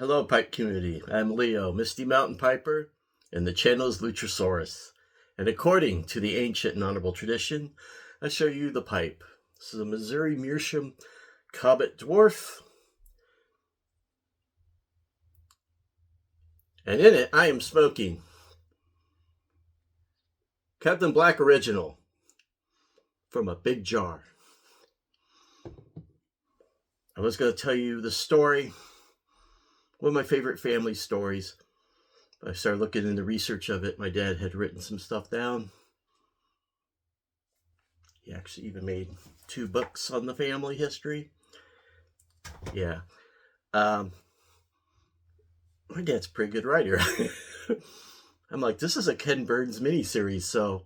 Hello, pipe community. I'm leo.misty.mountain.piper, and the channel is Lutrasaurus. And according to the ancient and honorable tradition, I show you the pipe. This is a Missouri Meerschaum Cobbit Dwarf. And in it, I am smoking Captain Black Original from a big jar. I was going to tell you the story, one of my favorite family stories. I started looking into research of it. My dad had written some stuff down. He actually even made 2 books on the family history. Yeah. My dad's a pretty good writer. I'm like, this is a Ken Burns miniseries, so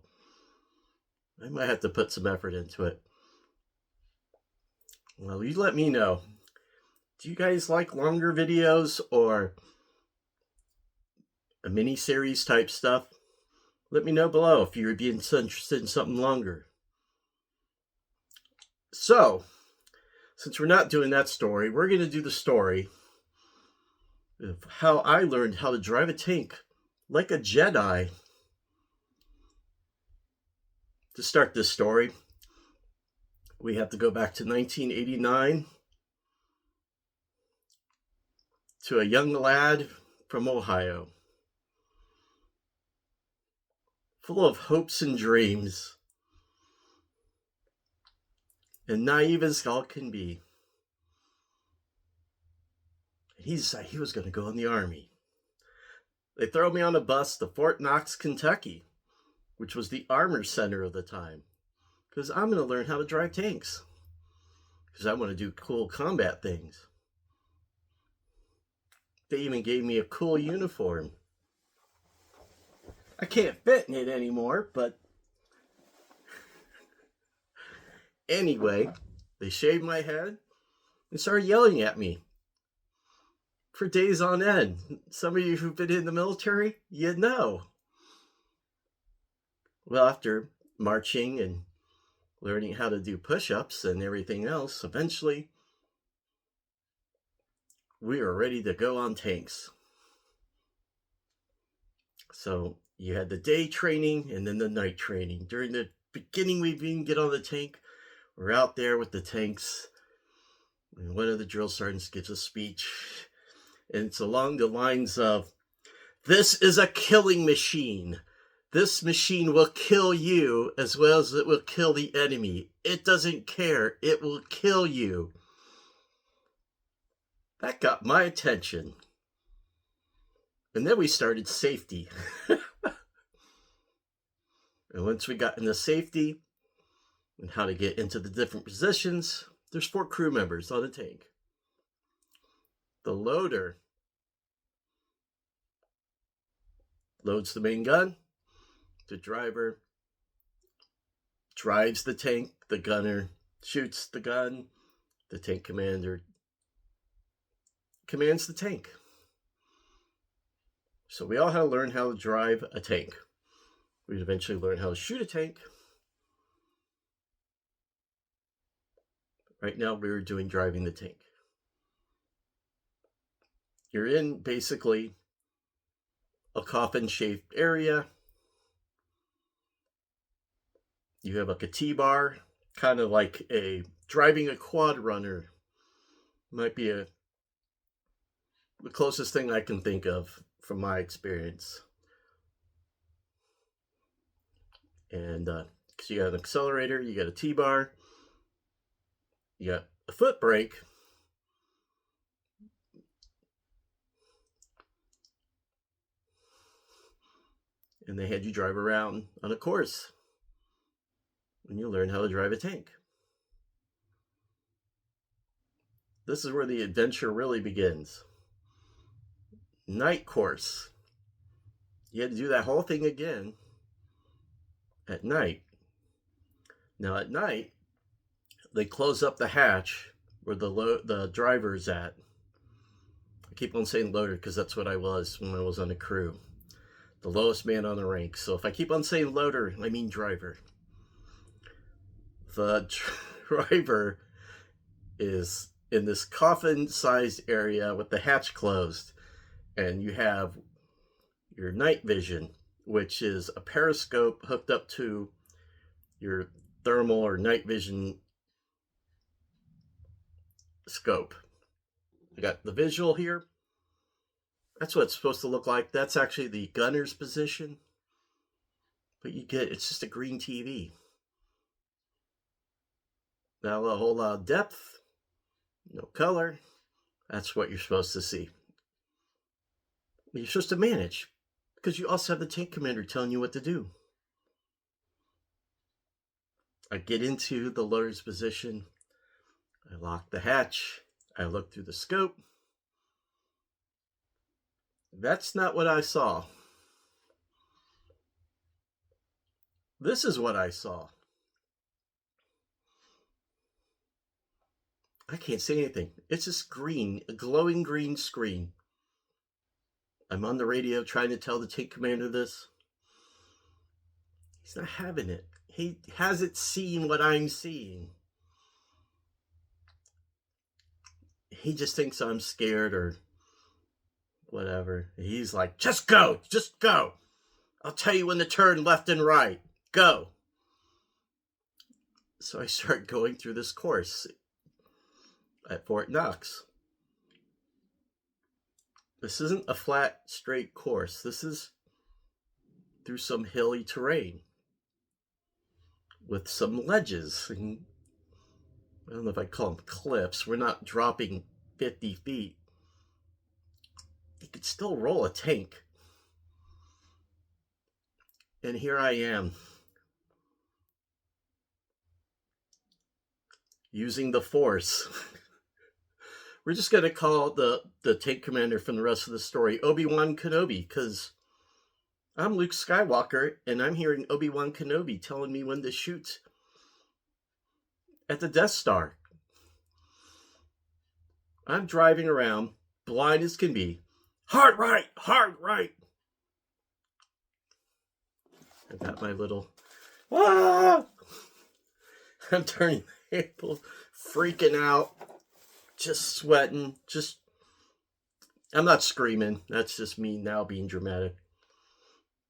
I might have to put some effort into it. Well, you let me know. Do you guys like longer videos or a mini-series type stuff? Let me know below if you'd be interested in something longer. So, since we're not doing that story, we're going to do the story of how I learned how to drive a tank like a Jedi. To start this story, we have to go back to 1989 to a young lad from Ohio, full of hopes and dreams, and naive as all can be. And he decided he was going to go in the Army. They throw me on a bus to Fort Knox, Kentucky, which was the armor center of the time, because I'm going to learn how to drive tanks, because I want to do cool combat things. They even gave me a cool uniform. I can't fit in it anymore, but anyway, they shaved my head and started yelling at me for days on end. Some of you who've been in the military, you know. Well, after marching and learning how to do push-ups and everything else, eventually we were ready to go on tanks. So you had the day training and then the night training. During the beginning, we didn't get on the tank. We're out there with the tanks, and one of the drill sergeants gives a speech, and it's along the lines of, "This is a killing machine. This machine will kill you as well as it will kill the enemy. It doesn't care. It will kill you." That got my attention. And then we started safety. And once we got into safety and how to get into the different positions, there's 4 crew members on a tank. The loader loads the main gun. The driver drives the tank. The gunner shoots the gun. The tank commander commands the tank. So we all had to learn how to drive a tank. We'd eventually learn how to shoot a tank. Right now we were doing driving the tank. You're in basically a coffin-shaped area. You have like a T-bar, kind of like a driving a quad runner. Might be the closest thing I can think of from my experience. And because you got an accelerator, you got a T-bar, you got a foot brake, and they had you drive around on a course when you learn how to drive a tank. This is where the adventure really begins. Night course. You had to do that whole thing again at night. Now at night, they close up the hatch where the driver's at. I keep on saying loader because that's what I was when I was on the crew. The lowest man on the rank. So if I keep on saying loader, I mean driver. The driver is in this coffin-sized area with the hatch closed, and you have your night vision, which is a periscope hooked up to your thermal or night vision scope. I got the visual here. That's what it's supposed to look like. That's actually the gunner's position. But you get, it's just a green TV. Not a whole lot of depth, no color. That's what you're supposed to see. You're supposed to manage, because you also have the tank commander telling you what to do. I get into the loader's position. I lock the hatch. I look through the scope. That's not what I saw. This is what I saw. I can't say anything. It's just green, a glowing green screen. I'm on the radio trying to tell the tank commander this. He's not having it. He hasn't seen what I'm seeing. He just thinks I'm scared or whatever. He's like, just go, just go. I'll tell you when to turn left and right. Go. So I start going through this course at Fort Knox. This isn't a flat, straight course. This is through some hilly terrain with some ledges. And I don't know if I call them cliffs. We're not dropping 50 feet. You could still roll a tank. And here I am, using the Force. We're just going to call the tank commander from the rest of the story Obi-Wan Kenobi, because I'm Luke Skywalker, and I'm hearing Obi-Wan Kenobi telling me when to shoot at the Death Star. I'm driving around, blind as can be. Hard right, hard right. I got my little, I'm turning the handle, freaking out, just sweating, I'm not screaming. That's just me now being dramatic.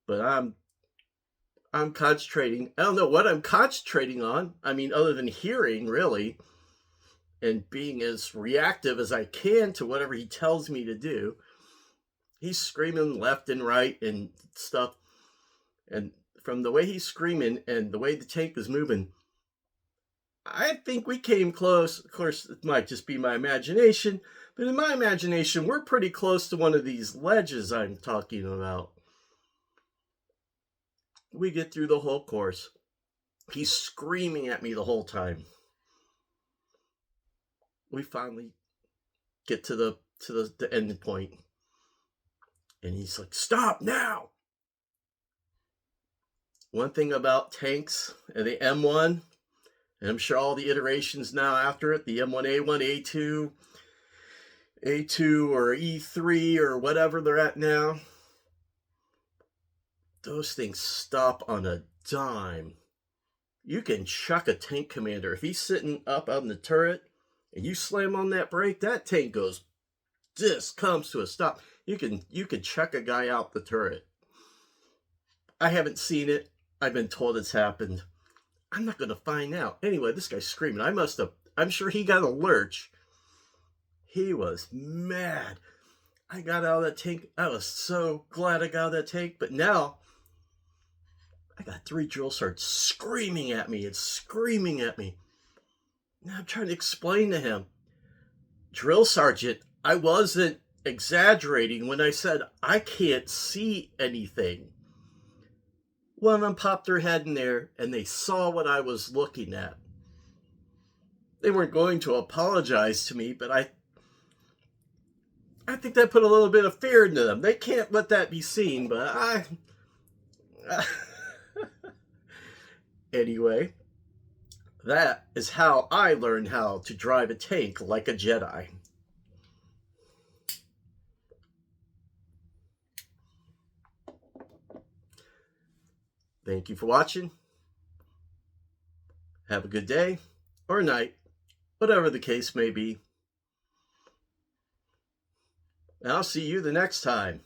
But I'm concentrating. I don't know what I'm concentrating on. I mean, other than hearing, really, and being as reactive as I can to whatever he tells me to do. He's screaming left and right and stuff. And from the way he's screaming and the way the tank is moving, I think we came close. Of course, it might just be my imagination, but in my imagination, we're pretty close to one of these ledges I'm talking about. We get through the whole course. He's screaming at me the whole time. We finally get to the end point. And he's like, stop now! One thing about tanks and the M1, and I'm sure all the iterations now after it, the M1A1, A2 or E3 or whatever they're at now, those things stop on a dime. You can chuck a tank commander. If he's sitting up on the turret and you slam on that brake, that tank goes, just comes to a stop. You can chuck a guy out the turret. I haven't seen it. I've been told it's happened. I'm not going to find out. Anyway, this guy's screaming. I'm sure he got a lurch. He was mad. I got out of that tank. I was so glad I got out of that tank. But now, I got 3 drill sergeants screaming at me and screaming at me. Now I'm trying to explain to him, drill sergeant, I wasn't exaggerating when I said I can't see anything. One of them popped their head in there and they saw what I was looking at. They weren't going to apologize to me, but I think that put a little bit of fear into them. They can't let that be seen, but anyway, that is how I learned how to drive a tank like a Jedi. Thank you for watching. Have a good day or night, whatever the case may be. And I'll see you the next time.